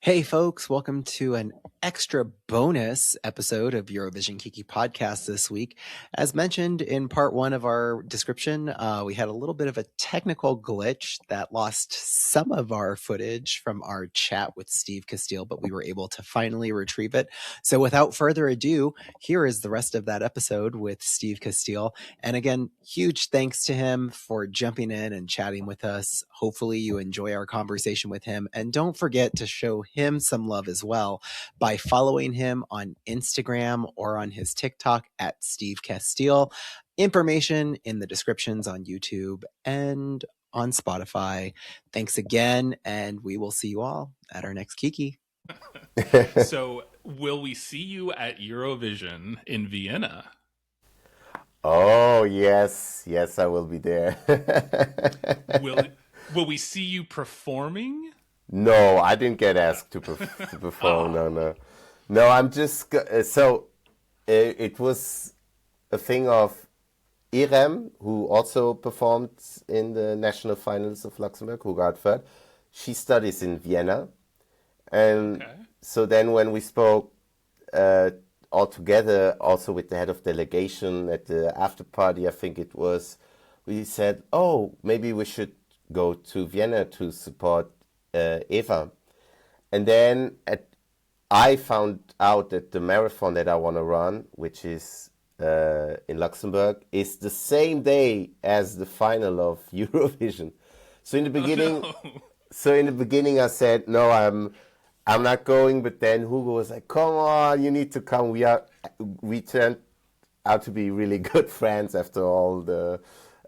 Hey folks, welcome to an extra bonus episode of Eurovision Kiki podcast this week. As mentioned in part one of our description, we had a little bit of a technical glitch that lost some of our footage from our chat with Steve Castile, but we were able to finally retrieve it. So without further ado, here is the rest of that episode with Steve Castile. And again, huge thanks to him for jumping in and chatting with us. Hopefully you enjoy our conversation with him. And don't forget to show him some love as well by following him on Instagram or on his TikTok at Steve Castile. Information in the descriptions on YouTube and on Spotify. Thanks again, and we will see you all at our next Kiki. So, will we see you at Eurovision in Vienna? Oh, yes, I will be there. Will we see you performing? No, I didn't get asked to perform. Oh. No. I'm just it was a thing of Irem, who also performed in the national finals of Luxembourg, who got third. She studies in Vienna, and so then when we spoke all together, also with the head of delegation at the after party, I think it was, we said, oh, maybe we should go to Vienna to support Eva. And then I found out that the marathon that I want to run, which is in Luxembourg, is the same day as the final of Eurovision. So in the beginning, I said, no, I'm not going. But then Hugo was like, come on, you need to come. We turned out to be really good friends after all the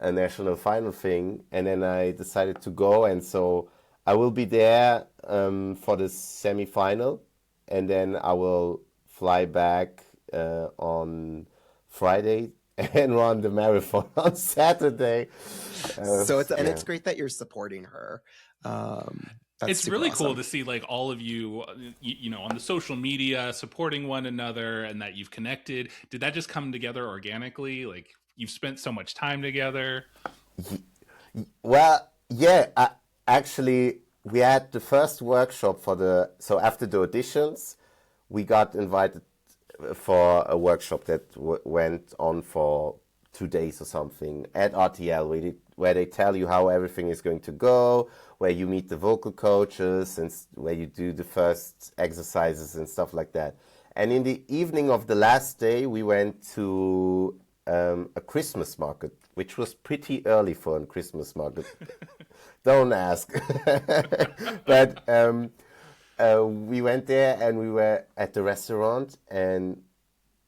national final thing. And then I decided to go. And so I will be there for the semi-final, and then I will fly back on Friday and run the marathon on Saturday. It's great that you're supporting her. It's really awesome. Cool to see like all of you, on the social media supporting one another, and that you've connected. Did that just come together organically? Like you've spent so much time together? Well, yeah. Actually, we had the first workshop so after the auditions, we got invited for a workshop that went on for 2 days or something at RTL, where they tell you how everything is going to go, where you meet the vocal coaches, and where you do the first exercises and stuff like that. And in the evening of the last day, we went to a Christmas market, which was pretty early for a Christmas market. Don't ask. But we went there, and we were at the restaurant, and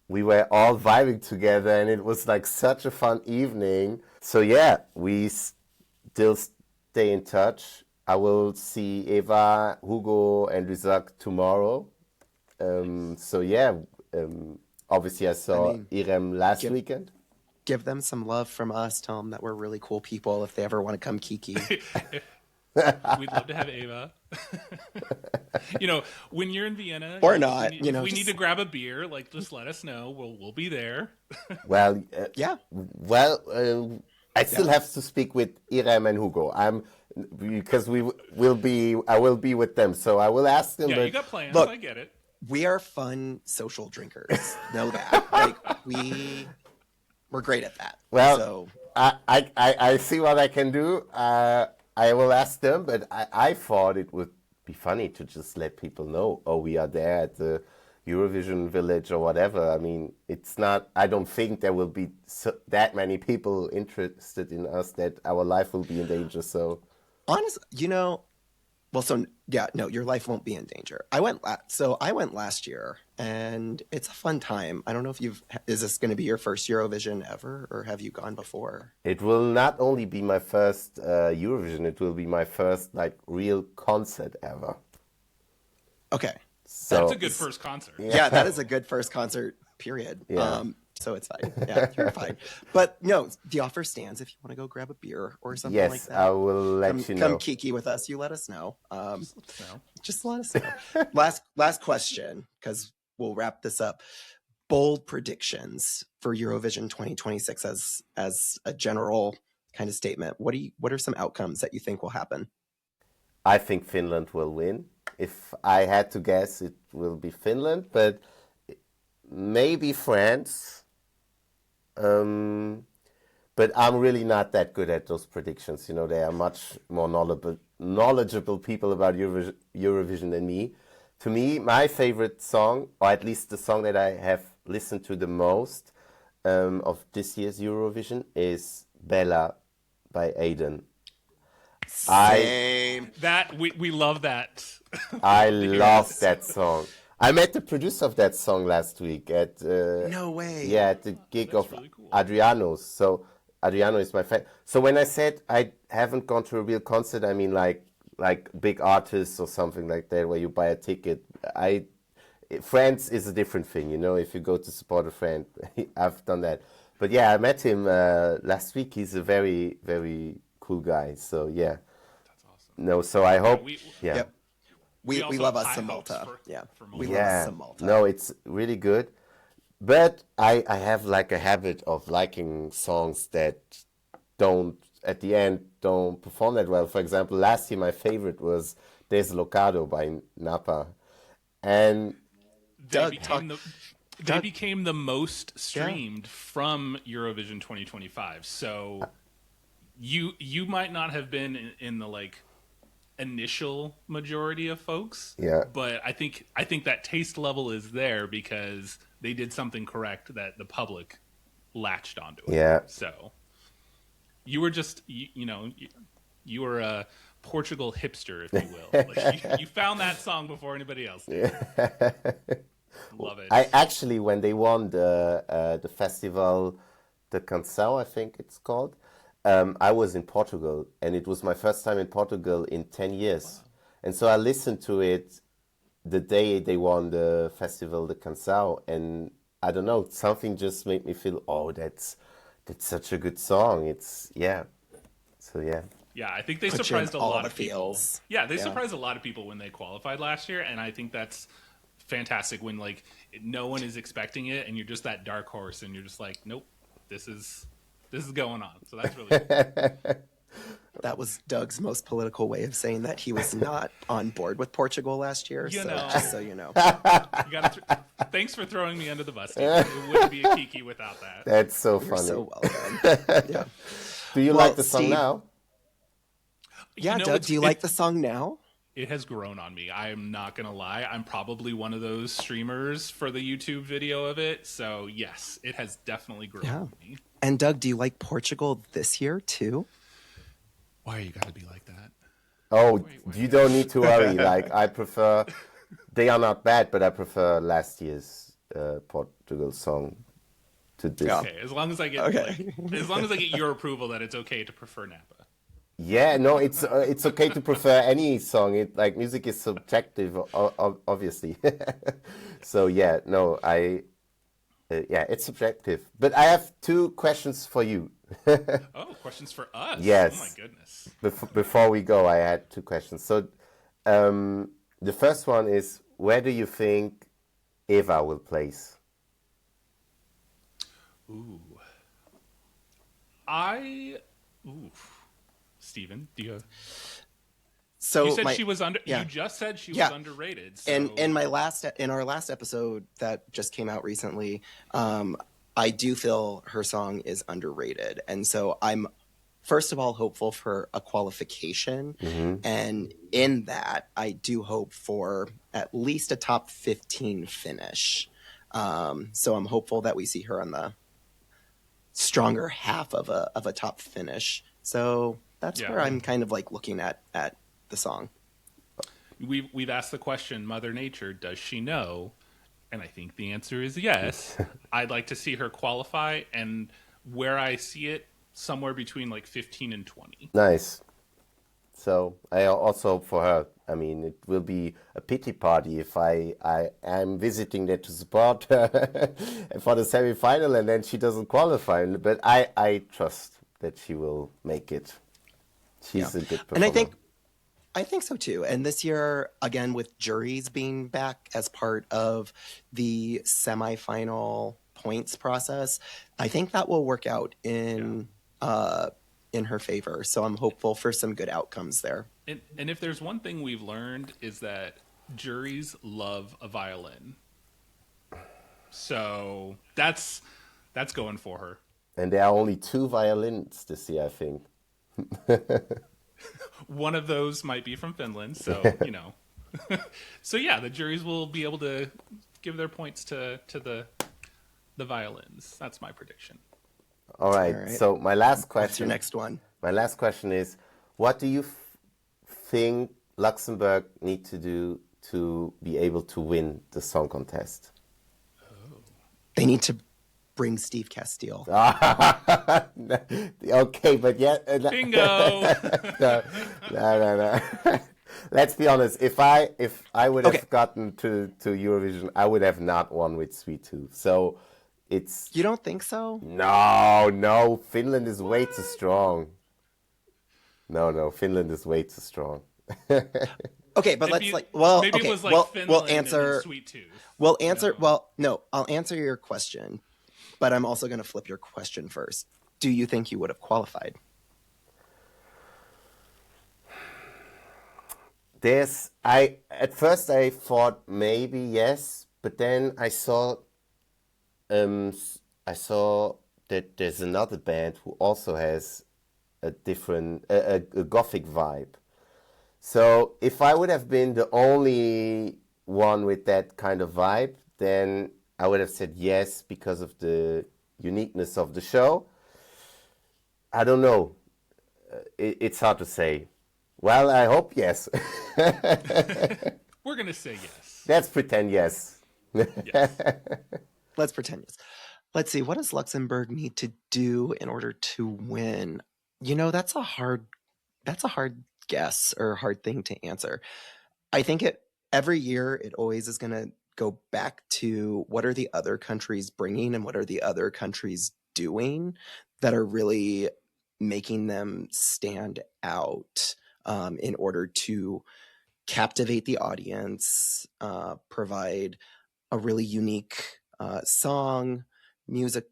we were all vibing together, and it was like such a fun evening. So yeah, we still stay in touch. I will see Eva, Hugo, and Rizak tomorrow. So yeah, obviously I saw Irem last weekend. Give them some love from us. Tell them that we're really cool people if they ever want to come Kiki. We'd love to have Eva. When you're in Vienna, or not, we need to grab a beer. Like, just let us know. We'll be there. Well, yeah. Well, I still have to speak with Irem and Hugo. Because I will be with them, so I will ask them. Yeah, you got plans. Look, I get it. We are fun social drinkers. Know that. Like we're great at that. Well, so I see what I can do. I will ask them, but I thought it would be funny to just let people know, oh, we are there at the Eurovision village or whatever. I mean, it's not, I don't think there will be that many people interested in us that our life will be in danger. So honestly, your life won't be in danger. I went last year, and it's a fun time. I don't know if is this going to be your first Eurovision ever, or have you gone before? It will not only be my first Eurovision, it will be my first real concert ever. Okay. So that's a good first concert. Yeah, that is a good first concert, period. Yeah. So it's fine. Yeah, you're fine. But no, the offer stands if you want to go grab a beer or something like that. Yes, I will let you know. Come Kiki with us. You let us know. Just let us know. Last question, because we'll wrap this up. Bold predictions for Eurovision 2026 as a general kind of statement. What are some outcomes that you think will happen? I think Finland will win. if I had to guess, it will be Finland, but maybe France. But I'm really not that good at those predictions. You know, they are much more knowledgeable people about Eurovision than me. To me, my favorite song, or at least the song that I have listened to the most of this year's Eurovision, is Bella by Aiden. Same. We love that. I love that song. I met the producer of that song last week at No way. Yeah, at the gig That's of really cool. Adriano's. So Adriano is my friend. So when I said I haven't gone to a real concert, I mean like big artists or something like that where you buy a ticket. France is a different thing, you know. If you go to support a friend, I've done that. But yeah, I met him last week. He's a very, very cool guy. So yeah. That's awesome. No, so I hope. Yeah, Yep. We also love have us high some hopes Malta. for Yeah. Malta. We love Yeah, us some Malta. no, it's really good. But I have like a habit of liking songs that at the end, don't perform that well. For example, last year my favorite was Deslocado by Napa. And they became the most streamed from Eurovision 2025. So you might not have been in the like initial majority of folks. Yeah. But I think that taste level is there because they did something correct that the public latched onto it. Yeah. So you were just you were a Portugal hipster, if you will. Like you found that song before anybody else did. Love it. I actually, when they won the festival, the Canção, I think it's called, I was in Portugal, and it was my first time in Portugal in 10 years. Wow. And so I listened to it the day they won the festival, the Canção, and I don't know, something just made me feel, oh, that's such a good song. So yeah. Yeah, I think they surprised a lot of people. Feels. Yeah, they surprised a lot of people when they qualified last year, and I think that's fantastic when like no one is expecting it, and you're just that dark horse, and you're just like, nope, this is going on. So that's really cool. That was Doug's most political way of saying that he was not on board with Portugal last year. Just so you know. Thanks for throwing me under the bus, Steve. It wouldn't be a Kiki without that. That's so You're funny. so welcome. Yeah. Do you like the song Steve, now? Yeah, Doug, do you like the song now? It has grown on me. I am not going to lie. I'm probably one of those streamers for the YouTube video of it. So, yes, it has definitely grown on me. And Doug, do you like Portugal this year too? Why you got to be like that? Oh, you don't need to worry. Like, I prefer... They are not bad, but I prefer last year's Portugal song to this. Okay, as long as I get as long as I get your approval that it's okay to prefer Napa. Yeah, no, it's okay to prefer any song. Music is subjective, obviously. So yeah, no, it's subjective. But I have two questions for you. Oh, questions for us? Yes. Oh my goodness. Before we go, I had two questions. So, the first one is, where do you think Eva will place? Steven, do you? So you said she was under. You just said she was underrated. So. And in our last episode that just came out recently, I do feel her song is underrated, and so I'm first of all hopeful for a qualification, and in that I do hope for at least a top 15 finish. So I'm hopeful that we see her on the stronger half of a top finish. So that's where I'm kind of like looking at the song. We've asked the question, Mother Nature, does she know? And I think the answer is yes. I'd like to see her qualify, and where I see it, somewhere between like 15 and 20. Nice. So I also hope for her. I mean, it will be a pity party if I am visiting there to support her for the semi-final and then she doesn't qualify. But I trust that she will make it. She's a good performer. And I think so too. And this year, again, with juries being back as part of the semi-final points process, I think that will work out in her favor. So I'm hopeful for some good outcomes there. And if there's one thing we've learned is that juries love a violin. So that's going for her. And there are only 2 violins this year, I think. One of those might be from Finland, so So yeah, the juries will be able to give their points to the violins. That's my prediction. All right. So my last question. What's your next one? My last question is, what do you think Luxembourg need to do to be able to win the song contest? They need to bring Steve Castile. Okay, but yeah. Bingo. No. Let's be honest. If I would have gotten to Eurovision, I would have not won with Sweet Tooth. So it's. You don't think so? No. Finland is way too strong. No. Finland is way too strong. Okay, but maybe, maybe it was like Finland we'll answer. And Sweet Tooth. We'll answer. Well, no, I'll answer your question, but I'm also going to flip your question first. Do you think you would have qualified? At first I thought maybe yes, but then I saw that there's another band who also has a different a gothic vibe. So if I would have been the only one with that kind of vibe, then I would have said yes because of the uniqueness of the show. I don't know. It's hard to say. Well, I hope yes. We're going to say yes. Let's pretend yes. Yes. Let's pretend yes. Let's see. What does Luxembourg need to do in order to win? That's a hard guess or hard thing to answer. I think every year it always is going to go back to what are the other countries bringing and what are the other countries doing that are really making them stand out in order to captivate the audience, provide a really unique song, music,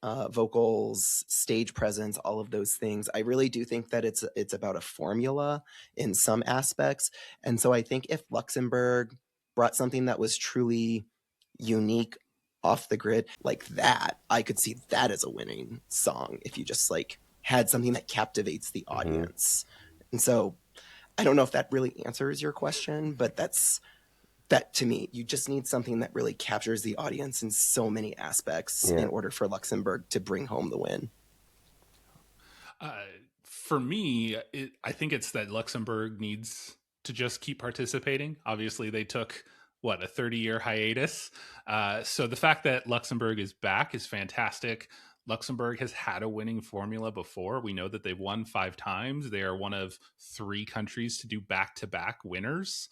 vocals, stage presence, all of those things. I really do think that it's about a formula in some aspects. And so I think if Luxembourg brought something that was truly unique off the grid like that, I could see that as a winning song if you just had something that captivates the audience. Mm-hmm. And so I don't know if that really answers your question, but that to me, you just need something that really captures the audience in so many aspects in order for Luxembourg to bring home the win. For me, I think it's that Luxembourg needs to just keep participating. Obviously, they took, a 30-year hiatus. So the fact that Luxembourg is back is fantastic. Luxembourg has had a winning formula before. We know that they've won 5 times. They are one of 3 countries to do back-to-back winners.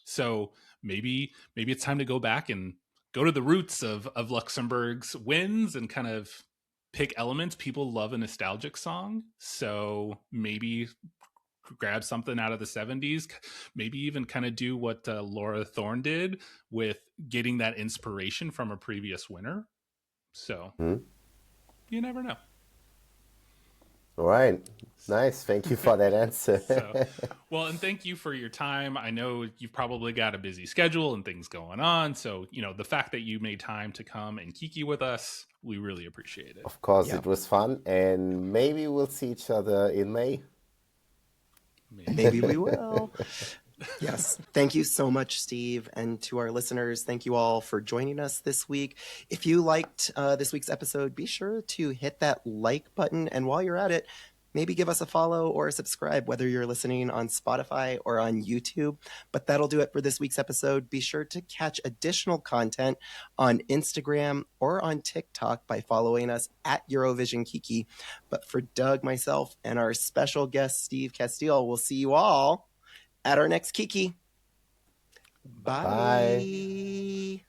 So maybe it's time to go back and go to the roots of Luxembourg's wins and kind of pick elements. People love a nostalgic song. So maybe grab something out of the 70s, maybe even kind of do what Laura Thorne did with getting that inspiration from a previous winner. So you never know. All right. Nice. Thank you for that answer. And thank you for your time. I know you've probably got a busy schedule and things going on. So, the fact that you made time to come and Kiki with us, we really appreciate it. Of course, It was fun. And maybe we'll see each other in May. Maybe we will. Yes. Thank you so much, Steve. And to our listeners, thank you all for joining us this week. If you liked this week's episode, be sure to hit that like button. And while you're at it, maybe give us a follow or a subscribe, whether you're listening on Spotify or on YouTube. But that'll do it for this week's episode. Be sure to catch additional content on Instagram or on TikTok by following us at Eurovision Kiki. But for Doug, myself, and our special guest, Steve Castile, we'll see you all at our next Kiki. Bye. Bye.